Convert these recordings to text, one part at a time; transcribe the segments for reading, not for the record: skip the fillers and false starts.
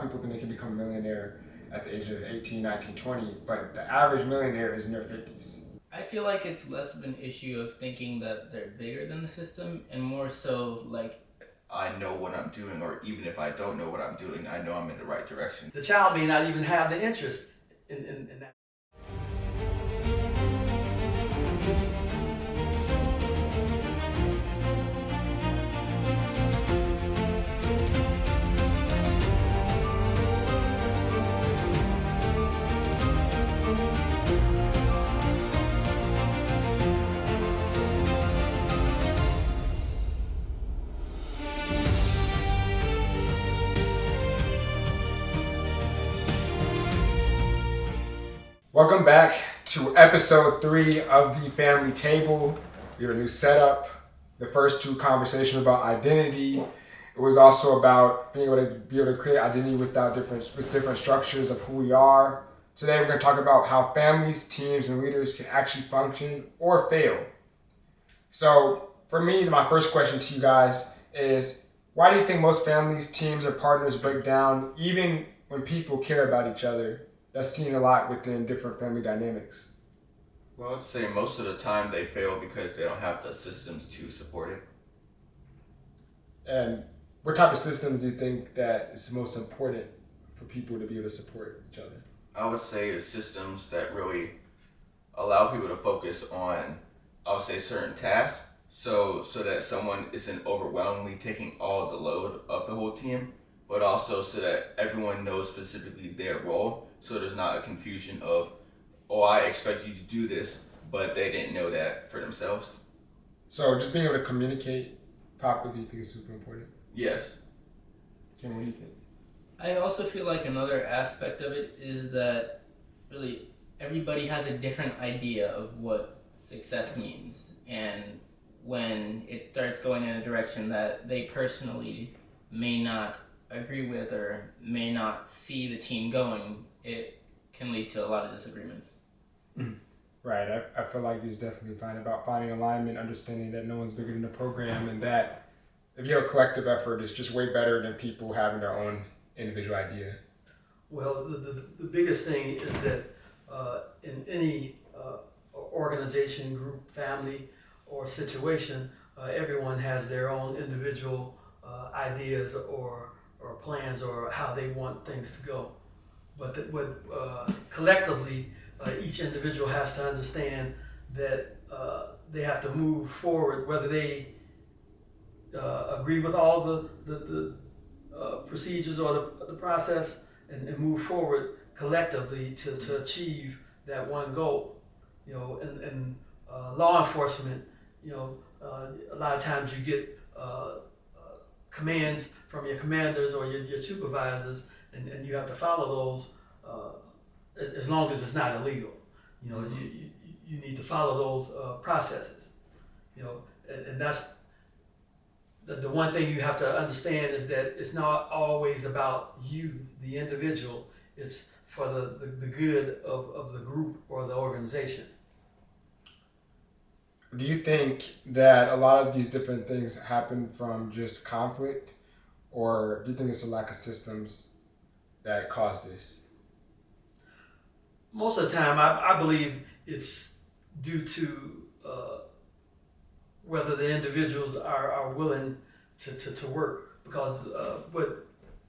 of people think they can become a millionaire at the age of 18, 19, 20, but the average millionaire is in their 50s. I feel like it's less of an issue of thinking that they're bigger than the system and more so like, I know what I'm doing, or even if I don't know what I'm doing, I know I'm in the right direction. The child may not even have the interest in that. Welcome back to episode 3 of the Family Table. We have a new setup. The first 2 conversations about identity. It was also about being able to create identity with different structures of who we are. Today we're going to talk about how families, teams, and leaders can actually function or fail. So for me, my first question to you guys is, why do you think most families, teams, or partners break down even when people care about each other? That's seen a lot within different family dynamics. Well, I'd say most of the time they fail because they don't have the systems to support it. And what type of systems do you think that is most important for people to be able to support each other? I would say it's systems that really allow people to focus on, I would say, certain tasks, so that someone isn't overwhelmingly taking all the load of the whole team, but also so that everyone knows specifically their role, so there's not a confusion of, oh, I expect you to do this, but they didn't know that for themselves. So just being able to communicate properly, you think is super important? Yes. Kim, what do you think? I also feel like another aspect of it is that really everybody has a different idea of what success means, and when it starts going in a direction that they personally may not agree with or may not see the team going, it can lead to a lot of disagreements. Right, I feel like it's definitely about finding alignment, understanding that no one's bigger than the program, and that if you have a collective effort, it's just way better than people having their own individual idea. Well, the biggest thing is that in any organization, group, family, or situation, everyone has their own individual ideas or plans or how they want things to go. But collectively, each individual has to understand that they have to move forward, whether they agree with all the procedures or the process, and move forward collectively to achieve that one goal. You know, in law enforcement, you know, a lot of times you get commands from your commanders or your supervisors, and you have to follow those as long as it's not illegal. You know, you need to follow those processes. You know, and that's the one thing you have to understand is that it's not always about you, the individual. It's for the good of the group or the organization. Do you think that a lot of these different things happen from just conflict, or do you think it's a lack of systems that cause this? Most of the time, I believe it's due to whether the individuals are willing to work. Because what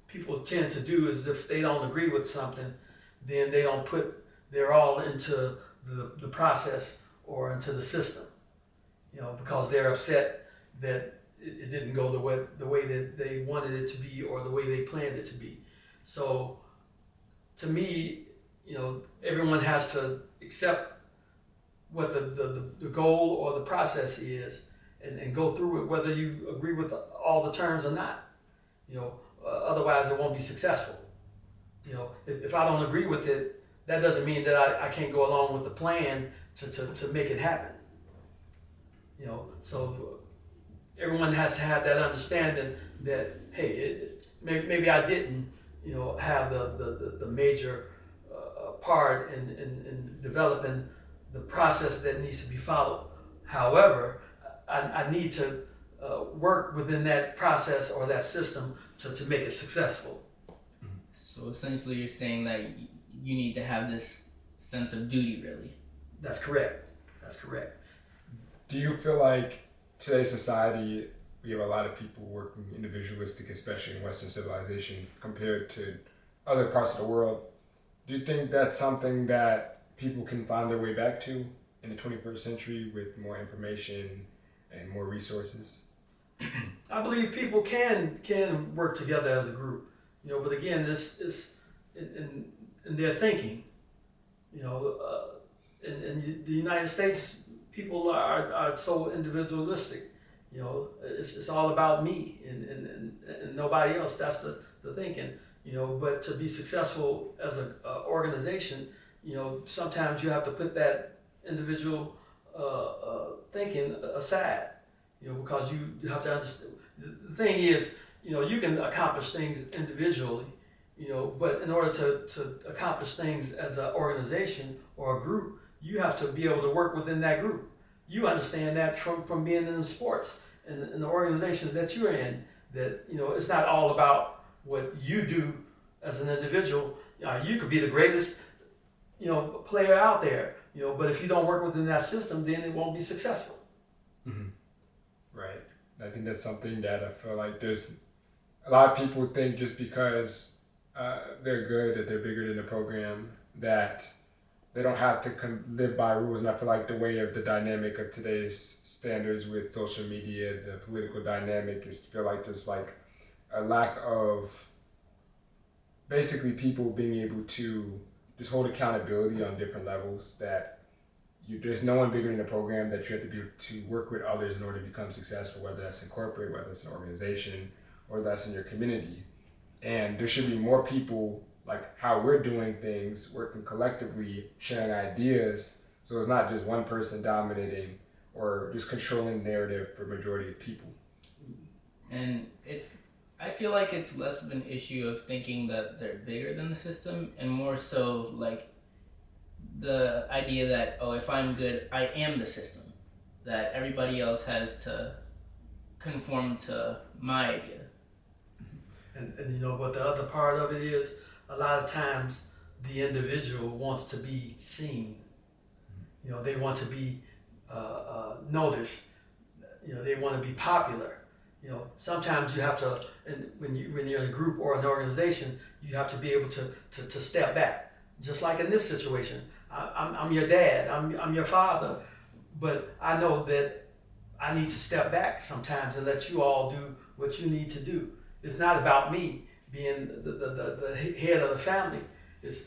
people tend to do is if they don't agree with something, then they don't put their all into the process or into the system. You know, because they're upset that it didn't go the way that they wanted it to be or the way they planned it to be. So, to me, you know, everyone has to accept what the goal or the process is and go through it, whether you agree with all the terms or not. You know, otherwise it won't be successful. You know, if I don't agree with it, that doesn't mean that I can't go along with the plan to make it happen. You know, so everyone has to have that understanding that, hey, maybe I didn't, you know, have the major part in developing the process that needs to be followed. However, I need to work within that process or that system to make it successful. So essentially, you're saying that you need to have this sense of duty, really. That's correct. That's correct. Do you feel like today's society, we have a lot of people working individualistic, especially in Western civilization, compared to other parts of the world? Do you think that's something that people can find their way back to in the 21st century with more information and more resources? I believe people can work together as a group, but again, this is in their thinking, in the United States, people are so individualistic, it's all about me and nobody else. That's the thinking, but to be successful as an organization, sometimes you have to put that individual thinking aside. Because you have to understand. The thing is, you can accomplish things individually, but in order to accomplish things as an organization or a group, you have to be able to work within that group. You understand that from being in the sports and the organizations that you're in, that, it's not all about what you do as an individual. You could be the greatest, player out there, but if you don't work within that system, then it won't be successful. Mm-hmm. Right. I think that's something that I feel like there's a lot of people think just because they're good, that they're bigger than the program, that they don't have to live by rules. And I feel like the way of the dynamic of today's standards with social media, the political dynamic, is feel like there's like a lack of basically people being able to just hold accountability on different levels, that there's no one bigger than the program, that you have to be to work with others in order to become successful, whether that's in corporate, whether it's an organization, or that's in your community. And there should be more people like how we're doing things, working collectively, sharing ideas, so it's not just one person dominating or just controlling the narrative for the majority of people. And I feel like it's less of an issue of thinking that they're bigger than the system, and more so like the idea that, if I'm good, I am the system, that everybody else has to conform to my idea. And but the other part of it is, a lot of times the individual wants to be seen. They want to be noticed. They want to be popular. Sometimes you have to, and when you're in a group or an organization, you have to be able to step back. Just like in this situation, I'm your dad, I'm your father, but I know that I need to step back sometimes and let you all do what you need to do. It's not about me being the head of the family. It's,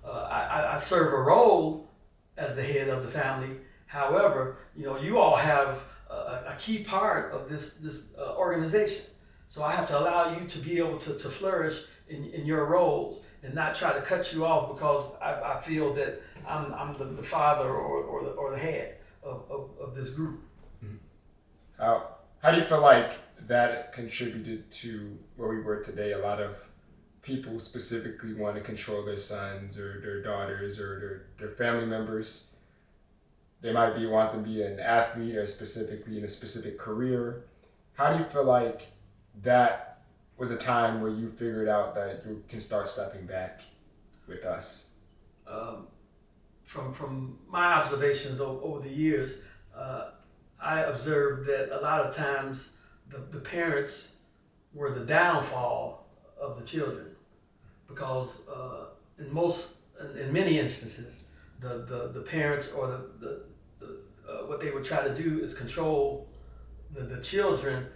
I serve a role as the head of the family. However, you all have a key part of this organization. So I have to allow you to be able to flourish in your roles, and not try to cut you off because I feel that I'm the father or the head of this group. How do you feel like that contributed to where we were today? A lot of people specifically want to control their sons or their daughters or their family members. They might want them to be an athlete or specifically in a specific career. How do you feel like that was a time where you figured out that you can start stepping back with us? From my observations over the years, I observed that a lot of times the parents were the downfall of the children, because in many instances, the parents or the what they would try to do is control the children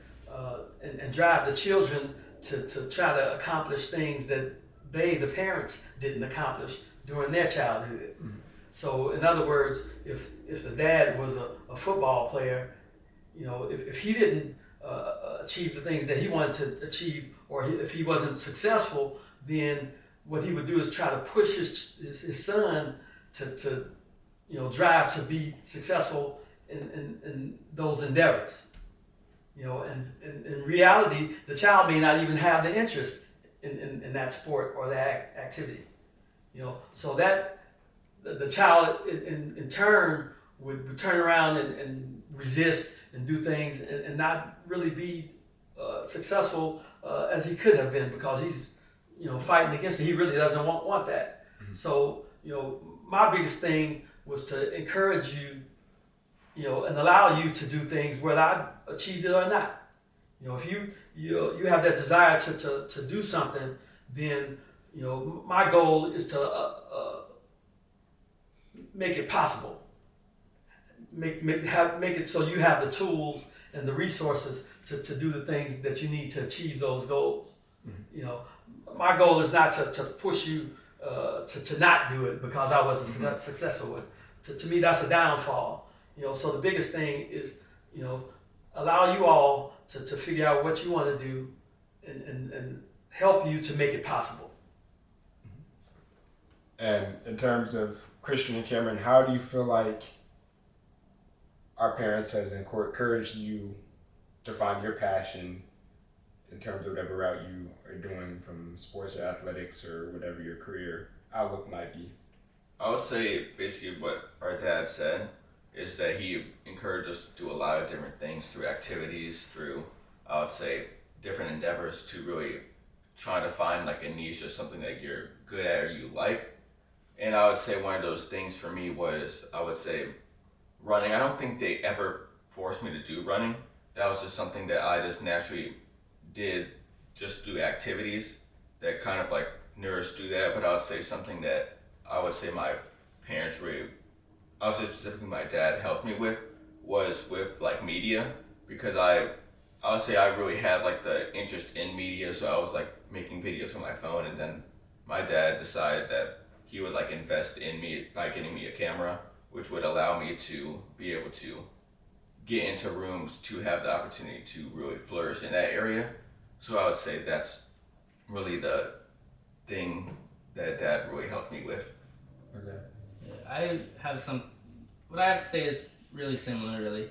and drive the children to try to accomplish things that the parents didn't accomplish during their childhood. Mm-hmm. So in other words, if the dad was a football player, if he didn't achieve the things that he wanted to achieve, or if he wasn't successful, then what he would do is try to push his son to drive to be successful in those endeavors. And in reality, the child may not even have the interest in that sport or that activity. So that the child in turn would turn around and resist and do things and not really be successful as he could have been, because he's fighting against it. He really doesn't want that. Mhm. So, my biggest thing was to encourage you, and allow you to do things whether I achieved it or not. If you have that desire to do something, then my goal is to make it possible. Make it so you have the tools and the resources to do the things that you need to achieve those goals. My goal is not to push you to not do it because I wasn't successful with it. To me, that's a downfall. So the biggest thing is, allow you all to figure out what you want to do and help you to make it possible. And in terms of Christian and Cameron, how do you feel like our parents has encouraged you to find your passion in terms of whatever route you are doing, from sports or athletics or whatever your career outlook might be? I would say basically what our dad said is that he encouraged us to do a lot of different things through activities, through, I would say, different endeavors to really try to find like a niche or something that you're good at or you like. And I would say one of those things for me was, I would say, running. I don't think they ever forced me to do running. That was just something that I just naturally did just through activities that kind of like nourished through that. But I would say something that I would say my parents really, I would say specifically my dad helped me with, was with like media, because I would say I really had like the interest in media. So I was like making videos on my phone, and then my dad decided that he would like invest in me by getting me a camera, which would allow me to be able to get into rooms to have the opportunity to really flourish in that area. So I would say that's really the thing that Dad really helped me with. Okay. Yeah, I have what I have to say is really similar, really.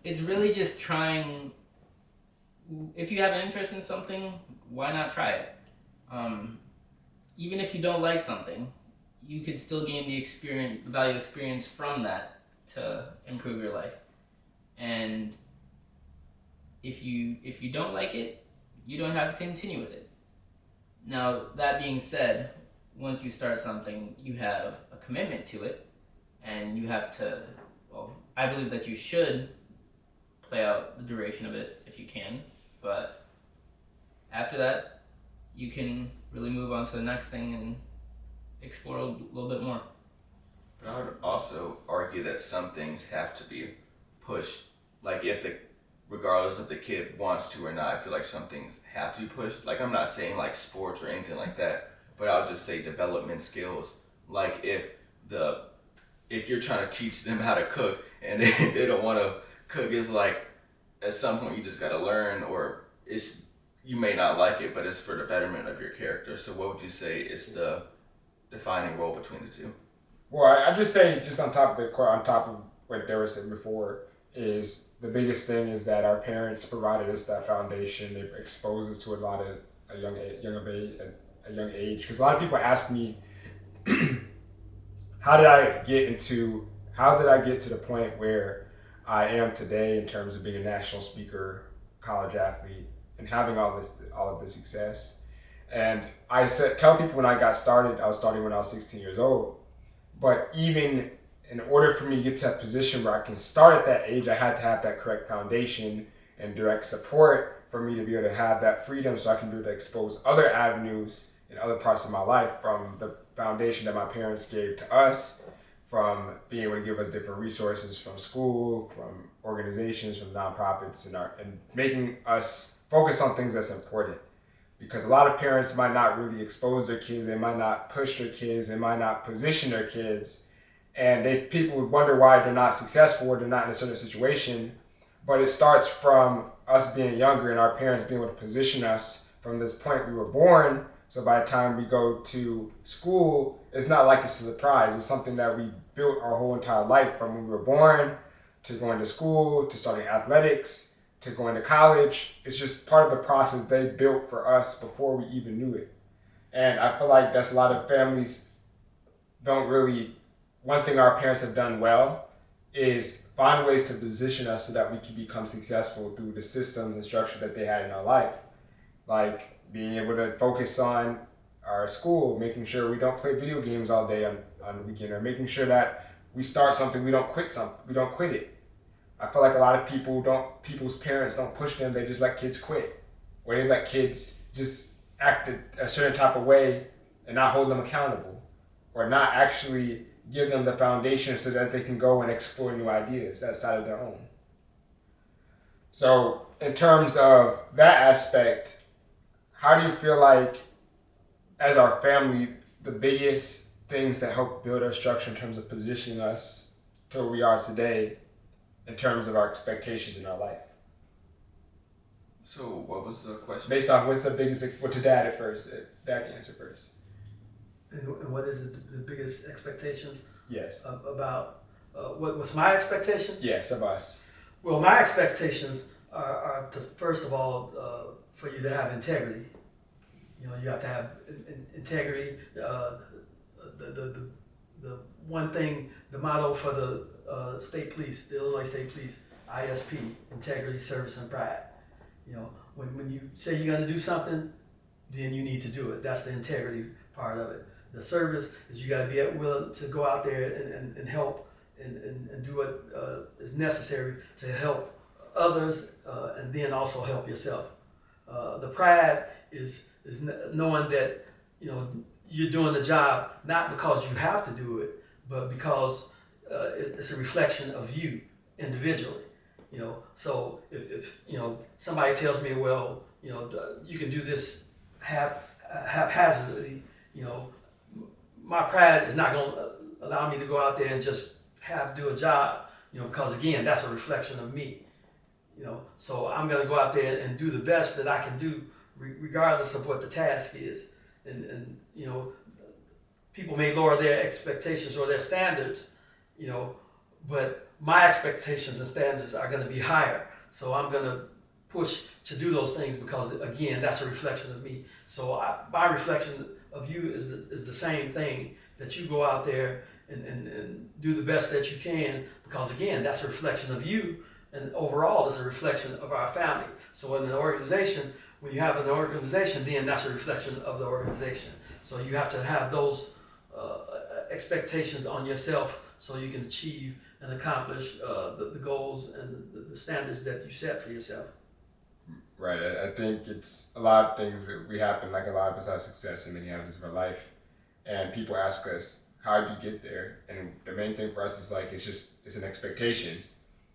It's really just trying, if you have an interest in something, why not try it? Even if you don't like something, you could still gain the value experience from that to improve your life. And if you don't like it, you don't have to continue with it. Now, that being said, once you start something, you have a commitment to it, and you have to, I believe that you should play out the duration of it if you can, but after that, you can really move on to the next thing and explore a little bit more. But I would also argue that some things have to be pushed. Like regardless if the kid wants to or not, I feel like some things have to be pushed. Like, I'm not saying like sports or anything like that, but I'll just say development skills. Like if you're trying to teach them how to cook and they don't want to cook, it's like at some point you just got to learn, or you may not like it, but it's for the betterment of your character. So what would you say is the defining role between the two? Well, I just say, just on top of what Dara said before, is the biggest thing is that our parents provided us that foundation. They exposed us to a lot of a young age. Because a lot of people ask me, how did I get to the point where I am today in terms of being a national speaker, college athlete, and having all of this success? And I tell people when I got started, I was starting when I was 16 years old. But even in order for me to get to that position where I can start at that age, I had to have that correct foundation and direct support for me to be able to have that freedom, so I can be able to expose other avenues in other parts of my life, from the foundation that my parents gave to us, from being able to give us different resources from school, from organizations, from nonprofits, and making us focus on things that's important. Because a lot of parents might not really expose their kids, they might not push their kids, they might not position their kids, and people would wonder why they're not successful or they're not in a certain situation. But it starts from us being younger and our parents being able to position us from this point we were born. So by the time we go to school, it's not like it's a surprise. It's something that we built our whole entire life, from when we were born to going to school, to starting athletics, to going to college. It's just part of the process they built for us before we even knew it. And I feel like that's a lot of families don't really, one thing our parents have done well is find ways to position us so that we can become successful through the systems and structure that they had in our life. Like, being able to focus on our school, making sure we don't play video games all day on the weekend, or making sure that we start something, we don't quit it. I feel like a lot of people's parents don't push them, they just let kids quit. Or they let kids just act a certain type of way and not hold them accountable. Or not actually give them the foundation so that they can go and explore new ideas outside of their own. So in terms of that aspect, how do you feel like, as our family, the biggest things that help build our structure in terms of positioning us to where we are today, in terms of our expectations in our life? So what was the question? Based off what's the biggest, what to dad at first, dad can answer first. And what is the biggest expectations Yes. about what's my expectations? Yes, of us. Well, my expectations are to, first of all, for you to have integrity. You know, you have to have integrity. The one thing, the motto for the state police, the Illinois State Police, ISP, integrity, service, and pride. You know, when you say you're going to do something, then you need to do it. That's the integrity part of it. The service is you got to be willing to go out there and help and do what is necessary to help others and then also help yourself. The pride is knowing that, you know, you're doing the job not because you have to do it, but because it's a reflection of you individually. You know, so if you know, somebody tells me, well, you know, you can do this haphazardly, you know, my pride is not going to allow me to go out there and just do a job, you know, because again, that's a reflection of me. You know, so I'm going to go out there and do the best that I can do, regardless of what the task is. And you know, people may lower their expectations or their standards, you know, but my expectations and standards are going to be higher. So I'm going to push to do those things because, again, that's a reflection of me. So my reflection of you is the same thing, that you go out there and do the best that you can, because, again, that's a reflection of you, and overall it's a reflection of our family. So in an organization, when you have an organization, then that's a reflection of the organization. So you have to have those expectations on yourself so you can achieve and accomplish the goals and the standards that you set for yourself. Right. I think it's a lot of things that we happen, like a lot of us have success in many areas of our life. And people ask us, how did you get there? And the main thing for us is like, it's an expectation.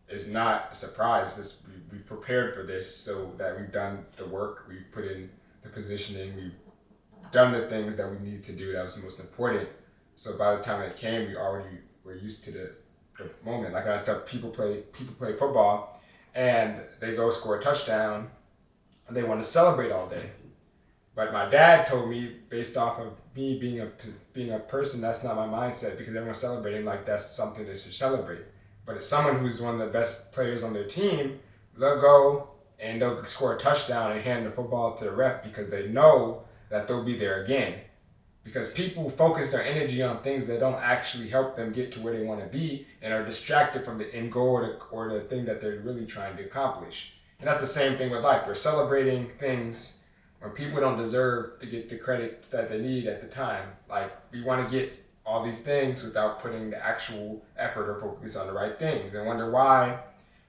It's not a surprise. We've prepared for this, so that we've done the work, we've put in the positioning, we've done the things that we needed to do that was the most important. So by the time it came, we already were used to the moment. Like I said, people play football and they go score a touchdown and they want to celebrate all day. But my dad told me, based off of me being a person, that's not my mindset, because everyone's celebrating like that's something they should celebrate. But if someone who's one of the best players on their team, they'll go and they'll score a touchdown and hand the football to the ref because they know that they'll be there again. Because people focus their energy on things that don't actually help them get to where they want to be and are distracted from the end goal or the thing that they're really trying to accomplish. And that's the same thing with life. We're celebrating things when people don't deserve to get the credit that they need at the time. Like, we want to get all these things without putting the actual effort or focus on the right things, and wonder why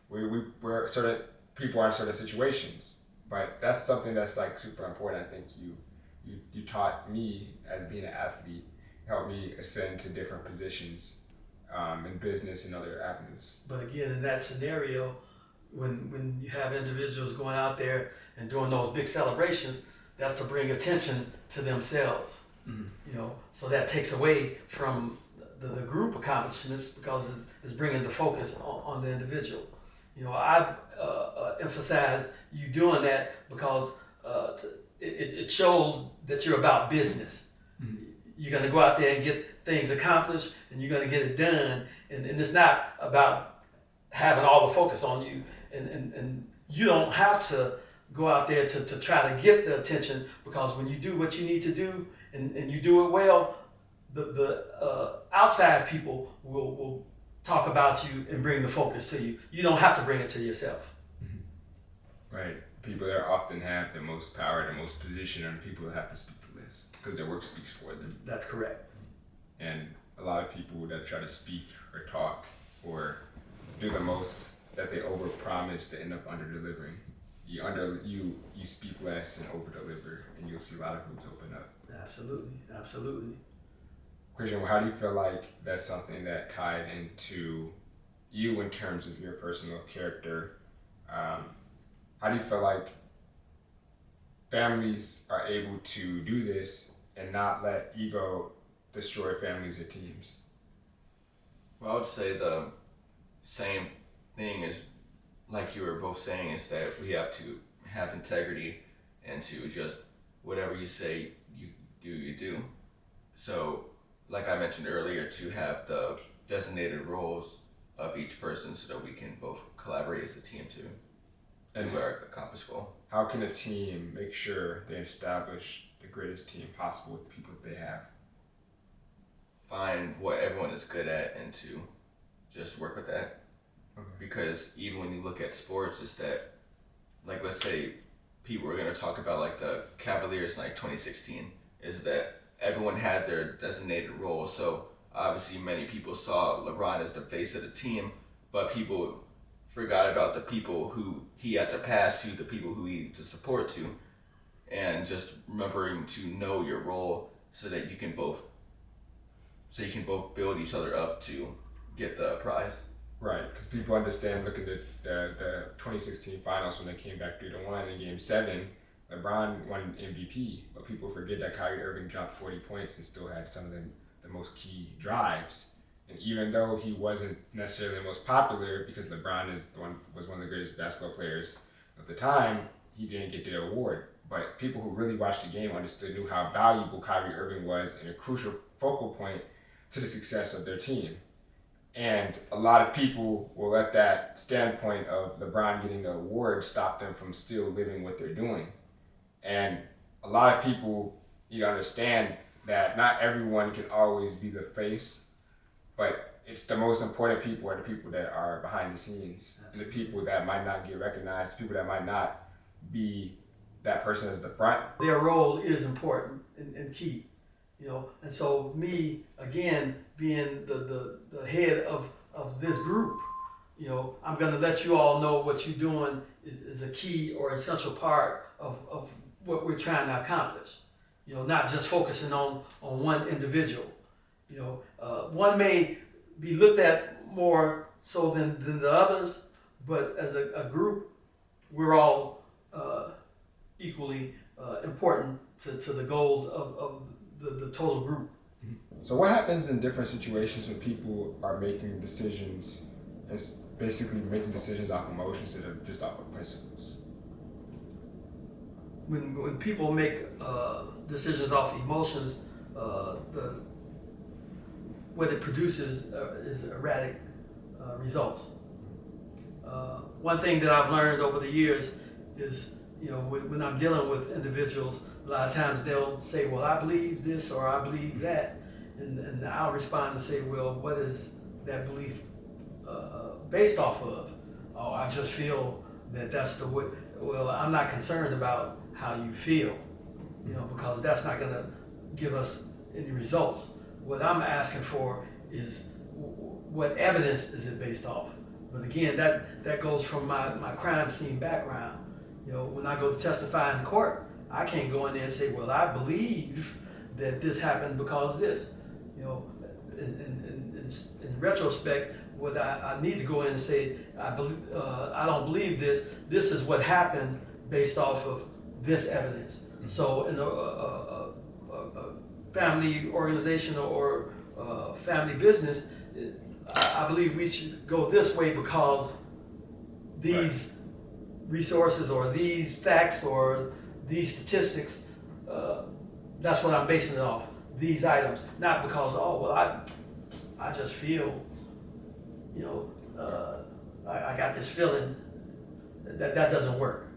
we're sort of, people are in certain situations. But that's something that's like super important. I think you taught me, as being an athlete, helped me ascend to different positions in business and other avenues. But again, in that scenario, when you have individuals going out there and doing those big celebrations, that's to bring attention to themselves. Mm-hmm. You know, so that takes away from the group accomplishments, because it's bringing the focus on the individual. You know, I emphasize you doing that because it shows that you're about business. Mm-hmm. You're going to go out there and get things accomplished, and you're going to get it done. And it's not about having all the focus on you. And you don't have to go out there to try to get the attention, because when you do what you need to do and you do it well, the outside people will talk about you and bring the focus to you. You don't have to bring it to yourself. Mm-hmm. Right. people that often have the most power, the most position, are the people that have to speak the list because their work speaks for them. That's correct. And a lot of people that try to speak or talk or do the most, that they overpromise to end up under-delivering. You speak less and over-deliver, and you'll see a lot of groups open up. Absolutely. Christian, how do you feel like that's something that tied into you in terms of your personal character? How do you feel like families are able to do this and not let ego destroy families or teams? Well, I would say the same thing is, like you were both saying, is that we have to have integrity and to just whatever you say, you do. So, like I mentioned earlier, to have the designated roles of each person so that we can both collaborate as a team to accomplish goal. How can a team make sure they establish the greatest team possible with the people that they have? Find what everyone is good at and to just work with that. Okay. Because even when you look at sports, it's that, like, let's say people were going to talk about like the Cavaliers in like 2016, is that everyone had their designated role. So obviously many people saw LeBron as the face of the team, but people forgot about the people who he had to pass to, the people who he needed to support to, and just remembering to know your role so that you can both build each other up to get the prize. Right, because people understand, look at the 2016 finals when they came back 3-1 in Game 7, LeBron won MVP, but people forget that Kyrie Irving dropped 40 points and still had some of the most key drives. And even though he wasn't necessarily the most popular, because LeBron was one of the greatest basketball players of the time, he didn't get the award. But people who really watched the game knew how valuable Kyrie Irving was and a crucial focal point to the success of their team. And a lot of people will let that standpoint of LeBron getting the award stop them from still living what they're doing. And a lot of people need to understand that not everyone can always be the face, but it's the most important people are the people that are behind the scenes. And the people that might not get recognized, people that might not be that person as the front. Their role is important and key. And so me, again, being the head of this group, I'm going to let you all know what you're doing is a key or essential part of what we're trying to accomplish. Not just focusing on one individual. One may be looked at more so than the others, but as a group, we're all equally important to the goals of the total group. So what happens in different situations when people are making decisions, and basically making decisions off emotions instead of just off of principles? When people make decisions off emotions, what it produces is erratic results. One thing that I've learned over the years is, when I'm dealing with individuals, a lot of times they'll say, well, I believe this or I believe that. And I'll respond and say, well, what is that belief based off of? Oh, I just feel that that's the way. Well, I'm not concerned about how you feel, because that's not going to give us any results. What I'm asking for is what evidence is it based off? But again, that goes from my crime scene background. When I go to testify in court, I can't go in there and say, well, I believe that this happened because this. In retrospect, what I need to go in and say, I don't believe this. This is what happened based off of this evidence. Mm-hmm. So in a family organization or family business, I believe we should go this way because these resources or these facts or these statistics, that's what I'm basing it off. These items, not because, I just feel, I got this feeling that doesn't work.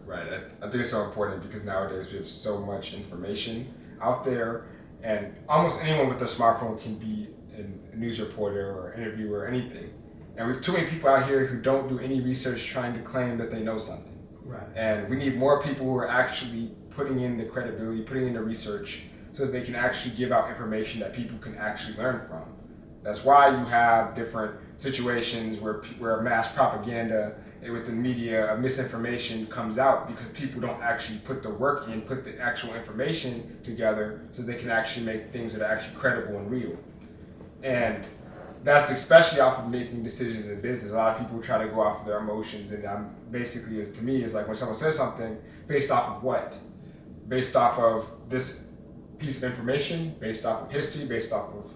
Right. I think it's so important because nowadays we have so much information out there, and almost anyone with a smartphone can be a news reporter or interviewer or anything. And we have too many people out here who don't do any research trying to claim that they know something Right. And we need more people who are actually putting in the credibility, putting in the research, so that they can actually give out information that people can actually learn from. That's why you have different situations where mass propaganda with the media of misinformation comes out, because people don't actually put the work in, put the actual information together, so they can actually make things that are actually credible and real. And that's especially off of making decisions in business. A lot of people try to go off of their emotions, and basically, to me, is like when someone says something, based off of what? Based off of this piece of information, based off of history, based off of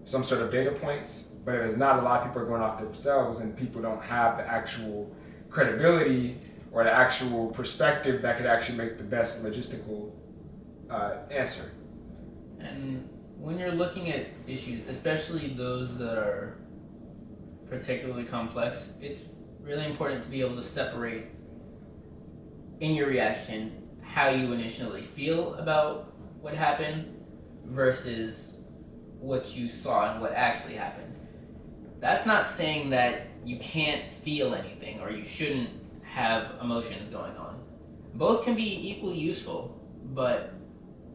some sort of data points. But it is not. A lot of people are going off themselves, and people don't have the actual credibility or the actual perspective that could actually make the best logistical answer. And when you're looking at issues, especially those that are particularly complex, it's really important to be able to separate in your reaction how you initially feel about what happened versus what you saw and what actually happened. That's not saying that you can't feel anything or you shouldn't have emotions going on. Both can be equally useful, but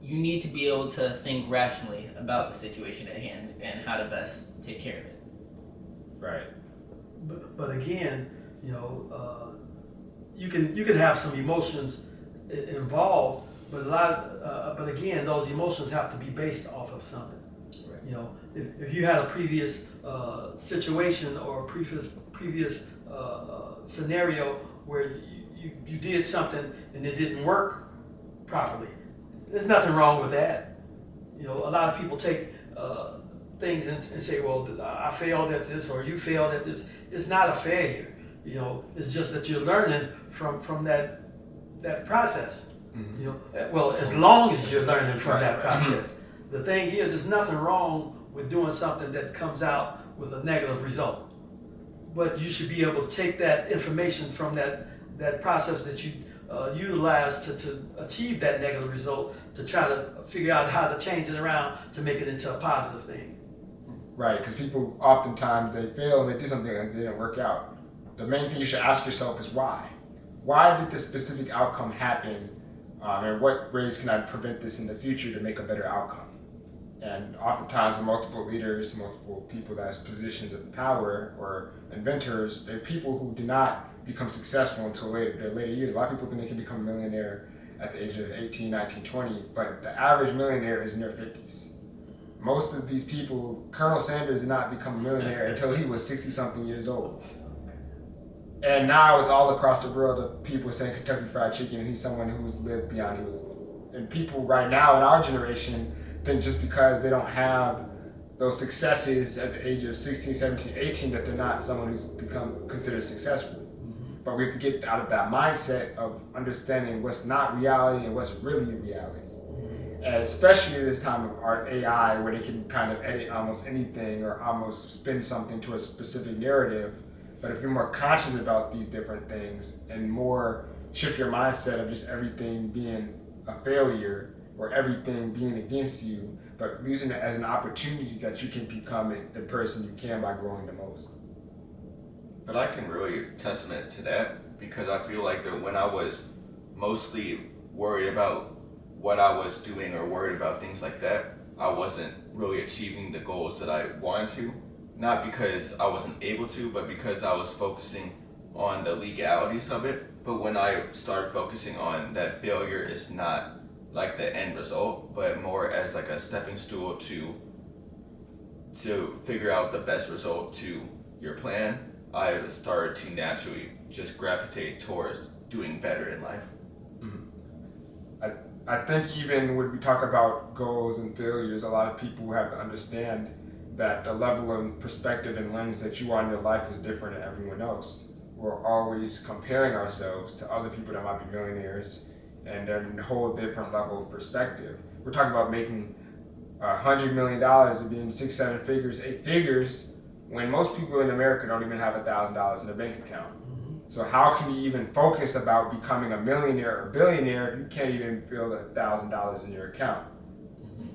you need to be able to think rationally about the situation at hand and how to best take care of it. Right. But again, you can have some emotions involved, but but again, those emotions have to be based off of something. Right. If you had a previous situation or previous scenario where you did something and it didn't work properly, there's nothing wrong with that. A lot of people take things and say, well, I failed at this or you failed at this. It's not a failure. It's just that you're learning from that process. Mm-hmm. Well, as long as you're learning from that process. The thing is, there's nothing wrong with doing something that comes out with a negative result. But you should be able to take that information from that process that you utilize to achieve that negative result, to try to figure out how to change it around to make it into a positive thing. Right, because people oftentimes they fail and they do something and it didn't work out. The main thing you should ask yourself is why. Why did this specific outcome happen, and what ways can I prevent this in the future to make a better outcome? And oftentimes, multiple leaders, multiple people that have positions of power or inventors, they're people who do not become successful until their later years. A lot of people think they can become a millionaire at the age of 18, 19, 20, but the average millionaire is in their 50s. Most of these people, Colonel Sanders did not become a millionaire until he was 60-something years old. And now it's all across the world of people saying Kentucky Fried Chicken, and he's someone who's lived beyond he was. And people right now in our generation think just because they don't have those successes at the age of 16, 17, 18 that they're not someone who's become considered successful. Mm-hmm. But we have to get out of that mindset of understanding what's not reality and what's really reality. Mm-hmm. And especially at this time of our AI, where they can kind of edit almost anything or almost spin something to a specific narrative. But if you're more conscious about these different things and more shift your mindset of just everything being a failure or everything being against you, but using it as an opportunity that you can become the person you can by growing the most. But I can really testament to that, because I feel like that when I was mostly worried about what I was doing or worried about things like that, I wasn't really achieving the goals that I wanted to. Not because I wasn't able to, but because I was focusing on the legalities of it. But when I started focusing on that failure is not like the end result, but more as like a stepping stool to figure out the best result to your plan, I started to naturally just gravitate towards doing better in life. Mm-hmm. I think even when we talk about goals and failures, a lot of people have to understand that the level of perspective and lens that you are in your life is different than everyone else. We're always comparing ourselves to other people that might be millionaires, and they're in a whole different level of perspective. We're talking about making $100 million and being 6, 7 figures, 8 figures, when most people in America don't even have $1,000 in a bank account. Mm-hmm. So how can you even focus about becoming a millionaire or billionaire if you can't even build $1,000 in your account?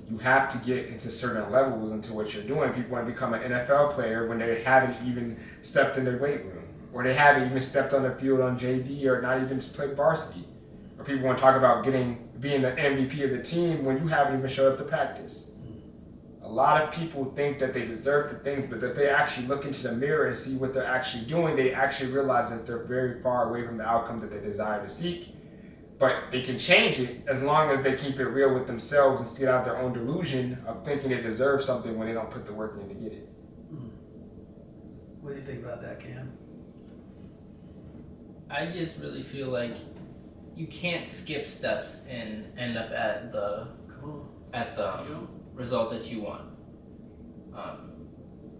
You have to get into certain levels into what you're doing. People want to become an NFL player when they haven't even stepped in their weight room, or they haven't even stepped on the field on JV or not even played varsity. Or people want to talk about being the MVP of the team when you haven't even showed up to practice. A lot of people think that they deserve the things, but that they actually look into the mirror and see what they're actually doing, they actually realize that they're very far away from the outcome that they desire to seek. But they can change it as long as they keep it real with themselves and steal out their own delusion of thinking they deserve something when they don't put the work in to get it. What do you think about that, Cam? I just really feel like you can't skip steps and end up at the result that you want.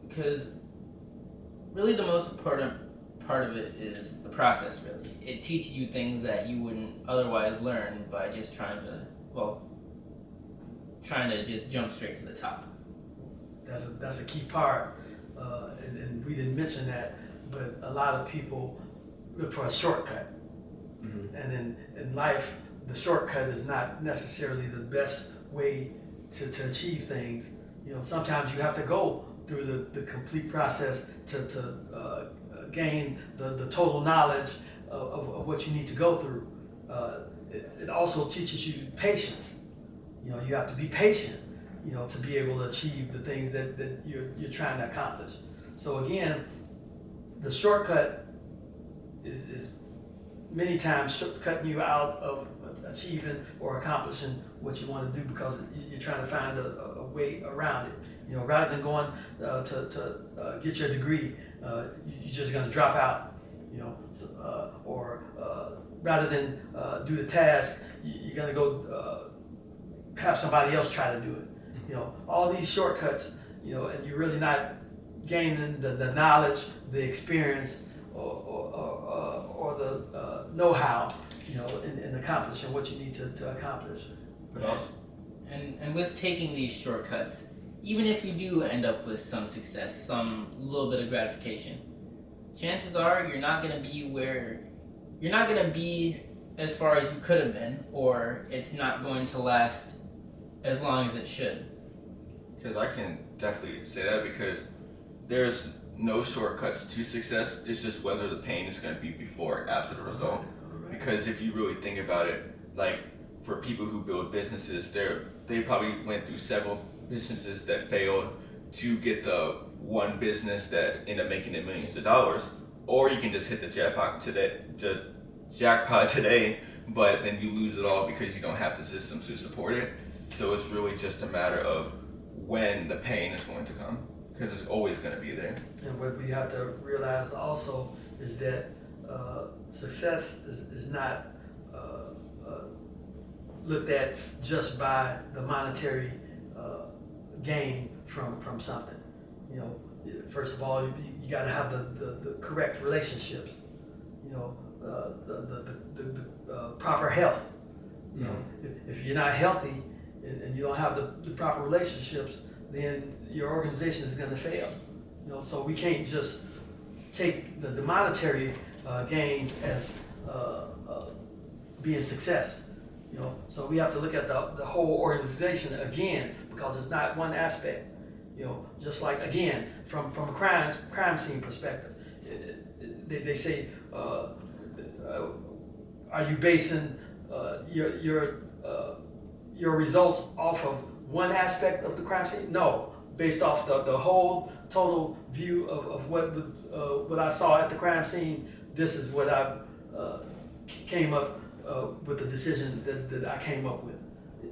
Because really the most important part of it is the process, really. It teaches you things that you wouldn't otherwise learn by just trying to just jump straight to the top. That's a key part, and we didn't mention that, but a lot of people look for a shortcut. Mm-hmm. And in life, the shortcut is not necessarily the best way to achieve things. Sometimes you have to go through the complete process to gain the total knowledge of what you need to go through. It also teaches you patience. You have to be patient, to be able to achieve the things that you're trying to accomplish. So again, the shortcut is many times cutting you out of achieving or accomplishing what you want to do because you're trying to find a way around it. Rather than going to get your degree, you're just going to drop out. Or rather than do the task, you're going to go have somebody else try to do it. All these shortcuts, and you're really not gaining the knowledge, the experience, or the know-how, in accomplishing what you need to accomplish. But also, and with taking these shortcuts, even if you do end up with some success, some little bit of gratification, chances are you're not going to be as far as you could have been, or it's not going to last as long as it should. Because I can definitely say that, because there's no shortcuts to success. It's just whether the pain is going to be before or after the result. Because if you really think about it, like for people who build businesses, they probably went through several businesses that failed to get the one business that ended up making them millions of dollars. Or you can just hit the jackpot today, but then you lose it all because you don't have the systems to support it. So it's really just a matter of when the pain is going to come, because it's always going to be there. And what we have to realize also is that success is not looked at just by the monetary gain from something. First of all, you got to have the correct relationships. The proper health. If you're not healthy and you don't have the proper relationships, then your organization is going to fail. So we can't just take the monetary gains as being success. So we have to look at the whole organization again, because it's not one aspect. Just like again from a crime scene perspective, they say, are you basing your results off of one aspect of the crime scene? No, based off the whole total view of what I saw at the crime scene. This is what I came up with the decision that I came up with.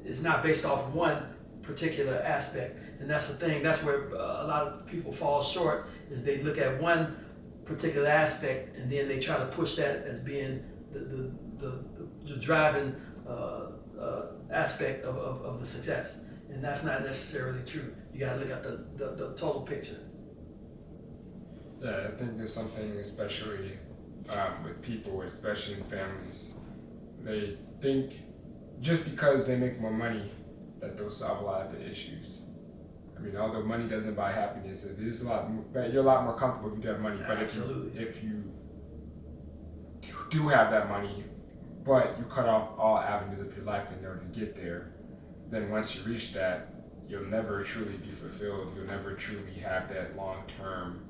It's not based off one particular aspect, and that's the thing. That's where a lot of people fall short. Is they look at one particular aspect and then they try to push that as being the driving aspect of the success, and that's not necessarily true. You got to look at the total picture. Yeah, I think there's something, especially with people, especially in families, they think just because they make more money that they'll solve a lot of the issues. I mean, although money doesn't buy happiness, it is you're a lot more comfortable if you have money. But if you do have that money, but you cut off all avenues of your life in order to get there, then once you reach that, you'll never truly be fulfilled. You'll never truly have that long-term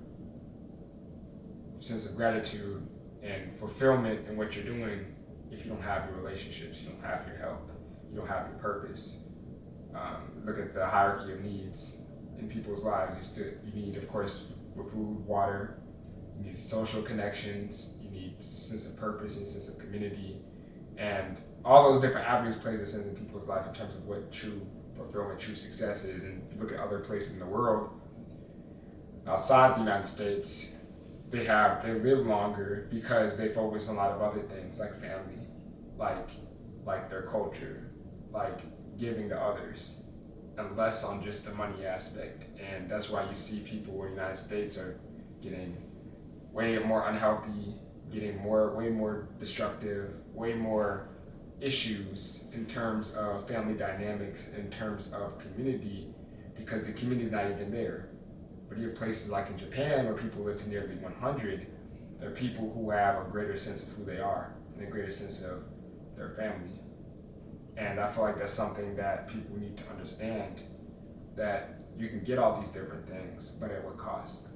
sense of gratitude and fulfillment in what you're doing if you don't have your relationships, you don't have your health, you don't have your purpose. Look at the hierarchy of needs in people's lives. You need, of course, food, water, you need social connections, you need a sense of purpose and a sense of community, and all those different avenues plays a sense in people's life in terms of what true fulfillment, true success is. And you look at other places in the world outside the United States, they live longer because they focus on a lot of other things like family, like their culture, like giving to others, and less on just the money aspect. And that's why you see people in the United States are getting way more unhealthy, getting way more destructive, way more issues in terms of family dynamics, in terms of community, because the community is not even there. But you have places like in Japan where people live to nearly 100, there are people who have a greater sense of who they are and a greater sense of their family. And I feel like that's something that people need to understand, that you can get all these different things, but at what cost?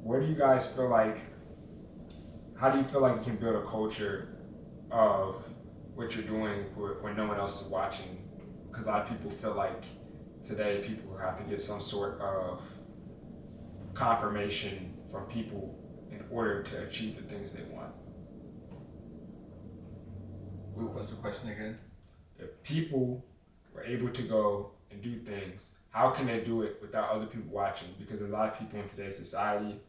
Where do you guys feel like, how do you feel like you can build a culture of what you're doing when no one else is watching? Because a lot of people feel like today people have to get some sort of confirmation from people in order to achieve the things they want. What's the question again? If people were able to go and do things, how can they do it without other people watching? Because a lot of people in today's society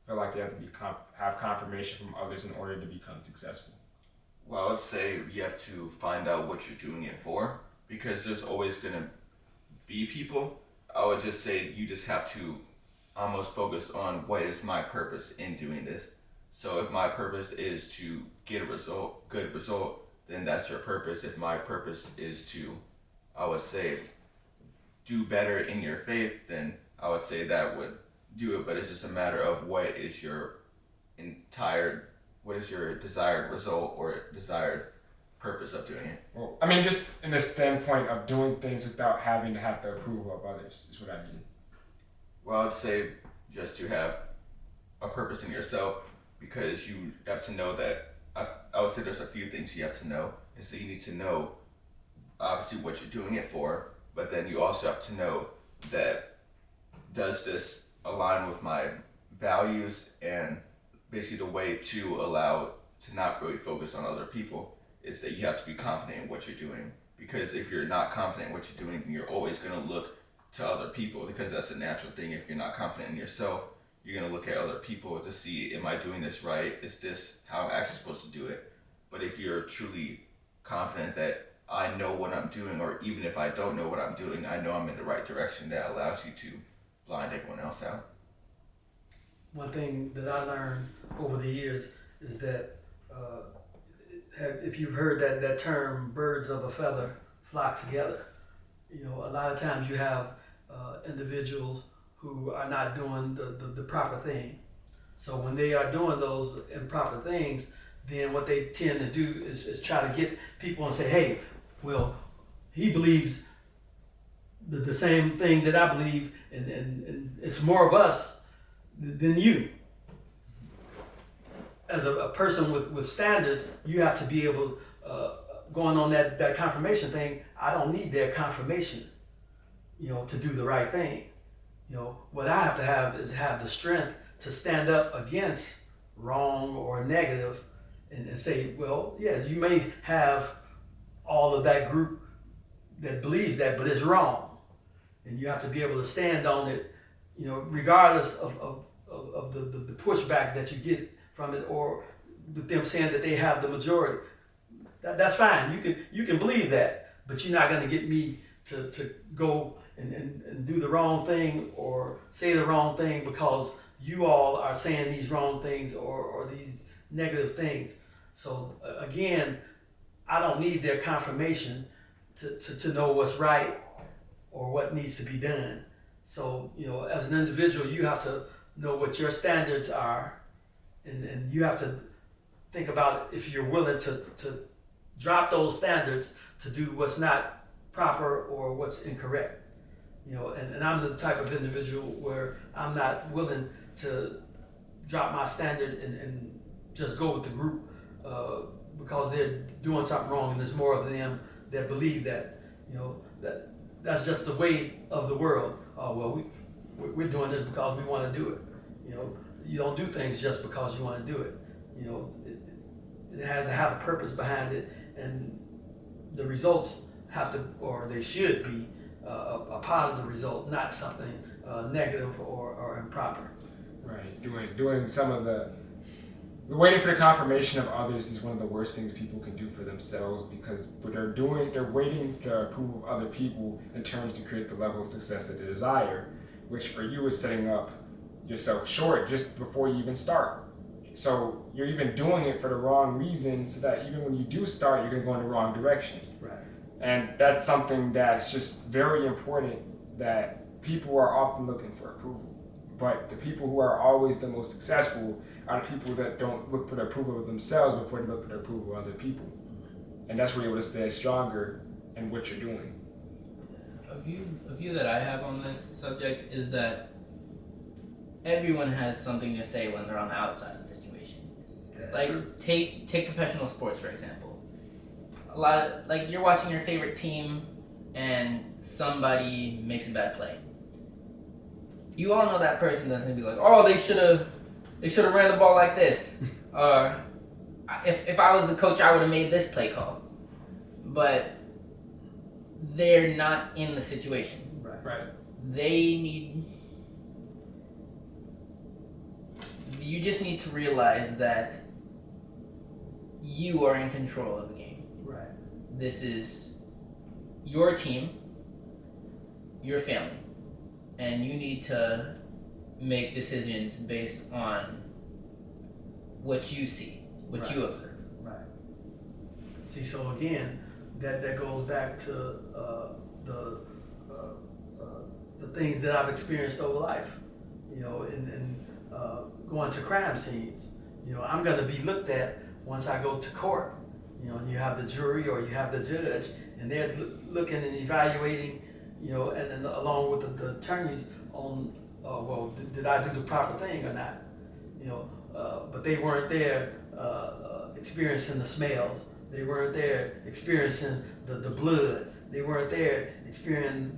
feel like they have to have confirmation from others in order to become successful. Well, I would say you have to find out what you're doing it for, because there's always going to be people. I would just say you just have to almost focus on what is my purpose in doing this. So if my purpose is to get a good result, then that's your purpose. If my purpose is to, I would say, do better in your faith, then I would say that would do it. But it's just a matter of what is your desired result or desired purpose of doing it. Well, I mean, just in the standpoint of doing things without having to have the approval of others is what I mean. Well, I would say just to have a purpose in yourself, because you have to know that, I would say there's a few things you have to know. And so you need to know, obviously, what you're doing it for, but then you also have to know that, does this align with my values? And basically the way to allow to not really focus on other people is that you have to be confident in what you're doing. Because if you're not confident in what you're doing, you're always going to look to other people, because that's a natural thing. If you're not confident in yourself, you're going to look at other people to see, am I doing this right? Is this how I'm actually supposed to do it? But if you're truly confident that I know what I'm doing, or even if I don't know what I'm doing, I know I'm in the right direction, that allows you to blind everyone else out. One thing that I learned over the years is that if you've heard that term, birds of a feather flock together. You know, a lot of times you have individuals who are not doing the proper thing. So when they are doing those improper things, then what they tend to do is try to get people and say, hey, well, he believes the same thing that I believe, and it's more of us than you. As a person with standards, you have to be able, going on that confirmation thing, I don't need their confirmation, to do the right thing. What I have to have is have the strength to stand up against wrong or negative and say, well, yes, you may have all of that group that believes that, but it's wrong. And you have to be able to stand on it, regardless of the pushback that you get from it, or with them saying that they have the majority. That's fine. You can believe that, but you're not going to get me to go and do the wrong thing or say the wrong thing because you all are saying these wrong things or these negative things. So again, I don't need their confirmation to know what's right or what needs to be done. So, as an individual, you have to know what your standards are, and you have to think about if you're willing to drop those standards to do what's not proper or what's incorrect. And I'm the type of individual where I'm not willing to drop my standard and just go with the group because they're doing something wrong, and there's more of them that believe that, that's just the way of the world. Oh well, we're doing this because we want to do it. You don't do things just because you want to do it. It has to have a purpose behind it, and the results have to, or they should be, a positive result, not something negative or improper. Right. Doing some of the waiting for the confirmation of others is one of the worst things people can do for themselves, because what they're waiting to approve of other people in terms to create the level of success that they desire, which for you is setting up yourself short just before you even start. So you're even doing it for the wrong reason, so that even when you do start, you're going to go in the wrong direction. Right. And that's something that's just very important, that people are often looking for approval. But the people who are always the most successful are the people that don't look for the approval of themselves before they look for the approval of other people. And that's where you're able to stay stronger in what you're doing. A view that I have on this subject is that everyone has something to say when they're on the outside of the situation. That's true. Take professional sports, for example. A lot of, you're watching your favorite team and somebody makes a bad play. You all know that person that's gonna be like, oh, they should have ran the ball like this. Or if I was the coach, I would have made this play call. But they're not in the situation. Right. You just need to realize that you are in control of the game. Right. This is your team, your family, and you need to make decisions based on what you see, what you observe. Right. See, so again, that goes back to the things that I've experienced over life, and going to crime scenes. I'm going to be looked at once I go to court. And you have the jury or you have the judge, and they're looking and evaluating, and along with the attorneys on, well, did I do the proper thing or not? But they weren't there experiencing the smells. They weren't there experiencing the blood. They weren't there experiencing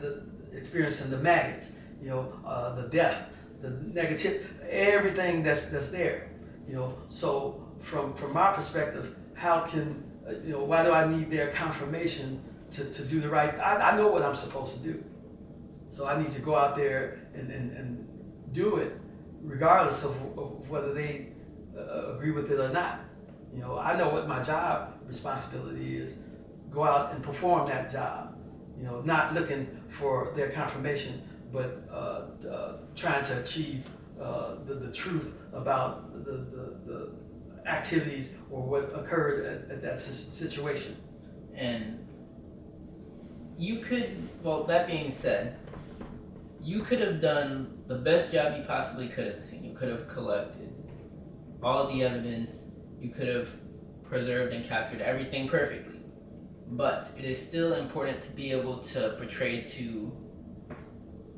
the maggots, the death, the negative, everything that's there. So from my perspective, how can, why do I need their confirmation to do the right? I know what I'm supposed to do. So I need to go out there and do it regardless of whether they agree with it or not. I know what my job responsibility is. Go out and perform that job. Not looking for their confirmation, but trying to achieve the truth about the activities or what occurred at that situation. And you could, well, that being said, you could have done the best job you possibly could at the scene. You could have collected all of the evidence. You could have preserved and captured everything perfectly. But it is still important to be able to portray to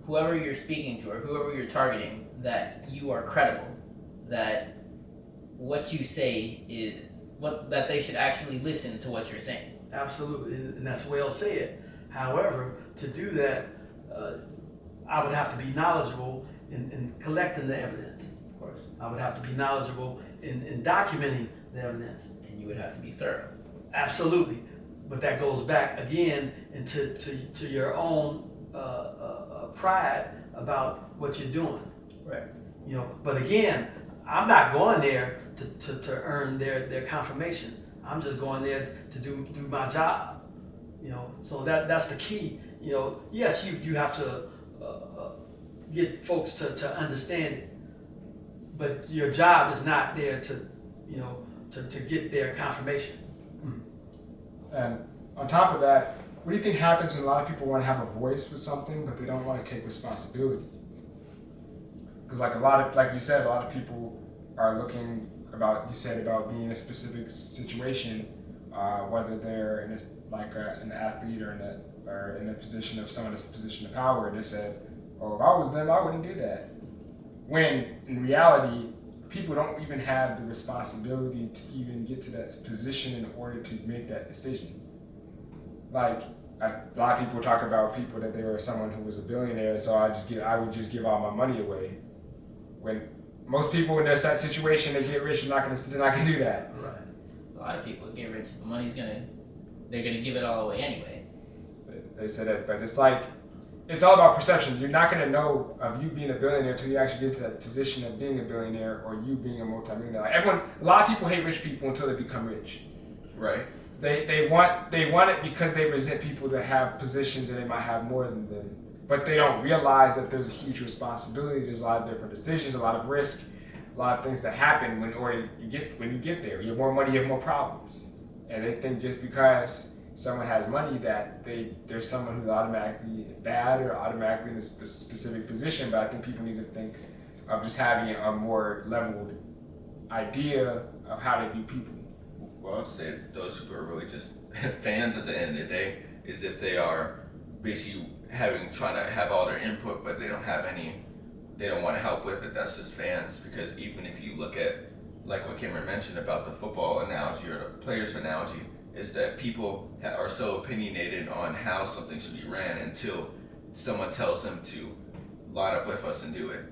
whoever you're speaking to or whoever you're targeting that you are credible, that what you say is that they should actually listen to what you're saying. Absolutely, and that's well said. However, to do that, I would have to be knowledgeable in collecting the evidence. Of course. I would have to be knowledgeable in documenting the evidence. And you would have to be thorough. Absolutely, but that goes back again into to your own pride about what you're doing. Right. But again, I'm not going there to earn their confirmation. I'm just going there to do my job. So that's the key. Yes, you have to get folks to understand it, but your job is not there to get their confirmation. And on top of that, what do you think happens when a lot of people want to have a voice with something, but they don't want to take responsibility? Because like you said, a lot of people are looking about being in a specific situation, whether they're in an athlete or in a position of someone in a position of power, and they said, "Oh, if I was them, I wouldn't do that." when in reality, people don't even have the responsibility to even get to that position in order to make that decision. Like, a lot of people talk about people that they were someone who was a billionaire, so I would just give all my money away. When most people in that situation, they get rich, they're not gonna do that. Right. A lot of people get rich. The money's they're gonna give it all away anyway. They say that, but it's like, it's all about perception. You're not gonna know of you being a billionaire until you actually get to that position of being a billionaire or you being a multimillionaire. Like a lot of people hate rich people until they become rich. Right. They want it because they resent people that have positions and they might have more than them. But they don't realize that there's a huge responsibility. There's a lot of different decisions, a lot of risk, a lot of things that happen when you get there. You have more money, you have more problems. And they think just because someone has money that there's someone who's automatically bad or automatically in a specific position. But I think people need to think of just having a more leveled idea of how to view people. Well, I'd say those who are really just fans at the end of the day is if they are basically trying to have all their input, but they don't want to help with it. That's just fans. Because even if you look at, like what Cameron mentioned about the football analogy or the players analogy, is that people are so opinionated on how something should be ran until someone tells them to line up with us and do it.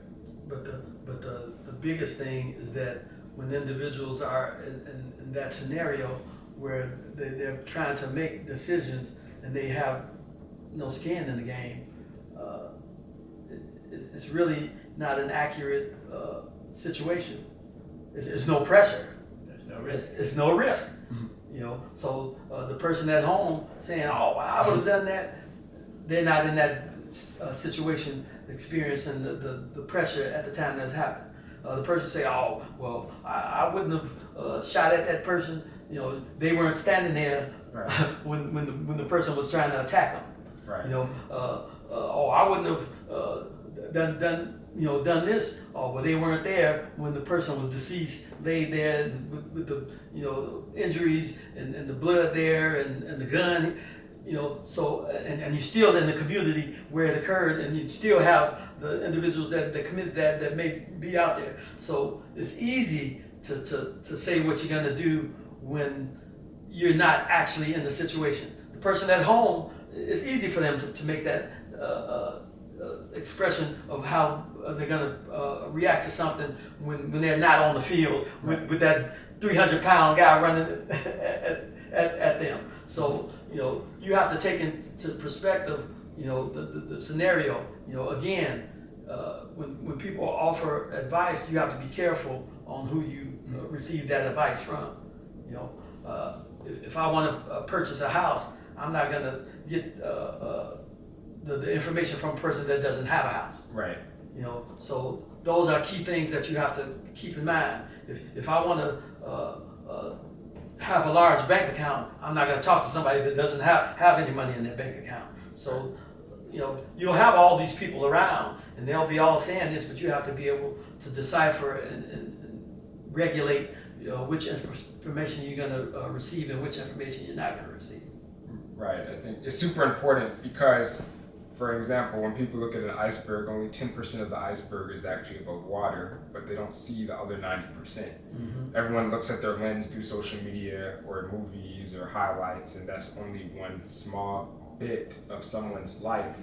But the biggest thing is that when individuals are in that scenario where they're trying to make decisions and they have no skin in the game, it's really not an accurate situation. It's no pressure. There's no risk. It's no risk. Mm-hmm. So the person at home saying, "Oh, I would have done that," they're not in that situation experiencing the pressure at the time that's happened. The person say, "Oh, well, I wouldn't have shot at that person." They weren't standing there Right. when the person was trying to attack them. Right. Oh, I wouldn't have done this. Oh, well, they weren't there when the person was deceased, laid there with the injuries and the blood there and the gun. So and you're still in the community where it occurred, and you still have the individuals that committed that may be out there. So it's easy to say what you're gonna do when you're not actually in the situation. The person at home, it's easy for them to make that expression of how they're gonna react to something when they're not on the field with that 300-pound guy running at them. So you have to take into perspective the scenario. Again, when people offer advice, you have to be careful on who you receive that advice from. If I want to purchase a house, I'm not gonna get the information from a person that doesn't have a house. Right. So those are key things that you have to keep in mind. If I want to have a large bank account, I'm not going to talk to somebody that doesn't have any money in their bank account. So you'll have all these people around, and they'll be all saying this, but you have to be able to decipher and regulate which information you're going to receive and which information you're not going to receive. Right. I think it's super important because, for example, when people look at an iceberg, only 10% of the iceberg is actually above water, but they don't see the other 90%. Mm-hmm. Everyone looks at their lens through social media or movies or highlights, and that's only one small bit of someone's life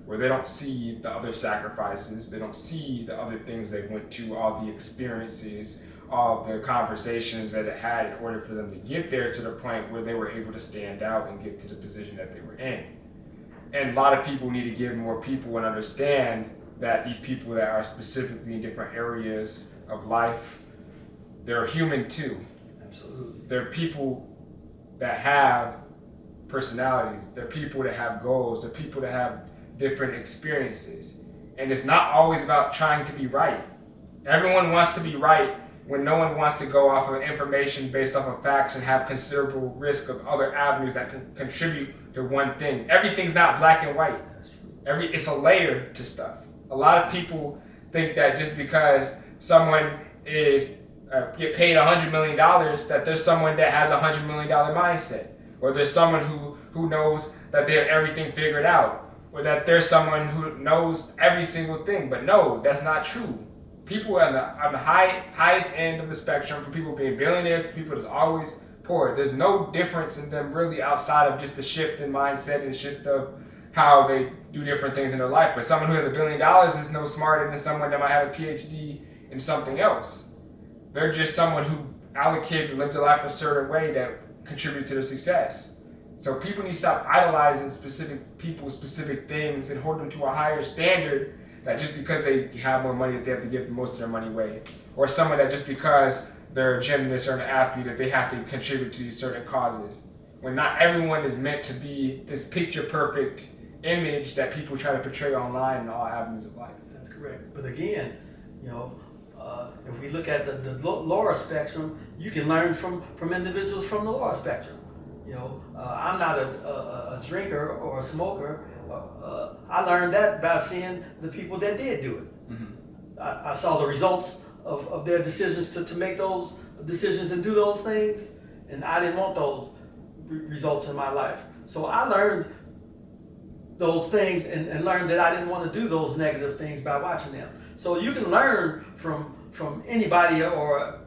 where they don't see the other sacrifices, they don't see the other things they went to, all the experiences, all the conversations that it had in order for them to get there to the point where they were able to stand out and get to the position that they were in. And a lot of people need to give more people and understand that these people that are specifically in different areas of life, they're human too. Absolutely. They're people that have personalities. They're people that have goals. They're people that have different experiences. And it's not always about trying to be right. Everyone wants to be right when no one wants to go off of information based off of facts and have considerable risk of other avenues that can contribute to one thing. Everything's not black and white. It's a layer to stuff. A lot of people think that just because someone is get paid $100 million, that there's someone that has a $100 million mindset, or there's someone who knows that they have everything figured out, or that there's someone who knows every single thing. But no, that's not true. people on the highest end of the spectrum, from people being billionaires to people that's always poor. There's no difference in them really outside of just the shift in mindset and shift of how they do different things in their life. But someone who has $1 billion is no smarter than someone that might have a PhD in something else. They're just someone who allocated to live their life a certain way that contribute to their success. So people need to stop idolizing specific people, specific things, and hold them to a higher standard that just because they have more money that they have to give most of their money away. Or someone that just because they're a gymnast or an athlete that they have to contribute to these certain causes. When not everyone is meant to be this picture perfect image that people try to portray online in all avenues of life. That's correct. But again, if we look at the lower spectrum, you can learn from individuals from the lower spectrum. I'm not a drinker or a smoker. I learned that by seeing the people that did do it. Mm-hmm. I saw the results of their decisions to make those decisions and do those things, and I didn't want those results in my life. So I learned those things and learned that I didn't want to do those negative things by watching them. So you can learn from anybody or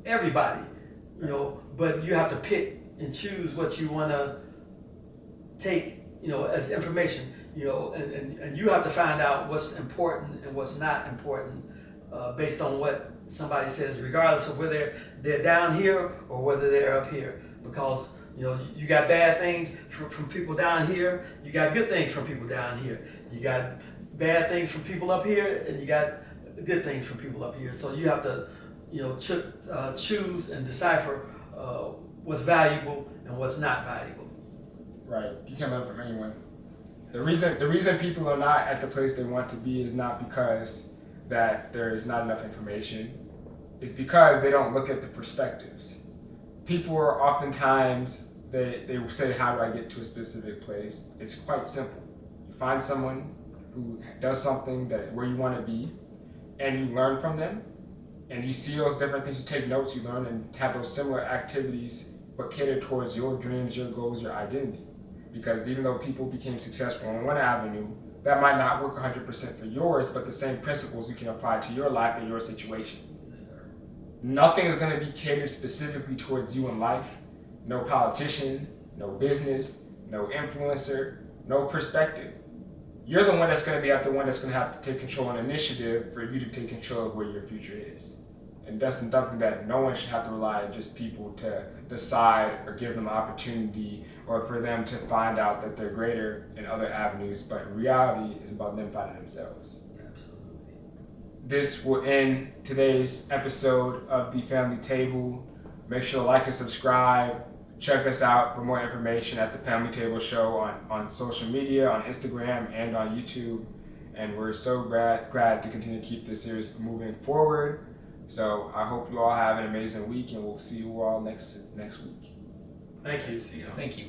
everybody, but you have to pick and choose what you want to take, as information, and you have to find out what's important and what's not important based on what somebody says, regardless of whether they're down here or whether they're up here. Because you got bad things from people down here, you got good things from people down here. You got bad things from people up here, and you got good things from people up here. So you have to, choose and decipher what's valuable and what's not valuable. Right. You can't learn from anyone. The reason people are not at the place they want to be is not because that there is not enough information. It's because they don't look at the perspectives. People are oftentimes, they say, how do I get to a specific place? It's quite simple. You find someone who does something where you want to be, and you learn from them, and you see those different things, you take notes, you learn, and have those similar activities, but cater towards your dreams, your goals, your identity. Because even though people became successful in one avenue, that might not work 100% for yours, but the same principles you can apply to your life and your situation. Yes, sir. Nothing is going to be catered specifically towards you in life. No politician, no business, no influencer, no perspective. You're the one that's going to be the one that's going to have to take control and initiative for you to take control of where your future is. And that's something that no one should have to rely on just people to decide or give them an opportunity or for them to find out that they're greater in other avenues. But reality is about them finding themselves. Absolutely. This will end today's episode of The Family Table. Make sure to like and subscribe. Check us out for more information at The Family Table Show on social media, on Instagram, and on YouTube. And we're so glad to continue to keep this series moving forward. So I hope you all have an amazing week, and we'll see you all next week. Thank you. See you. Thank you.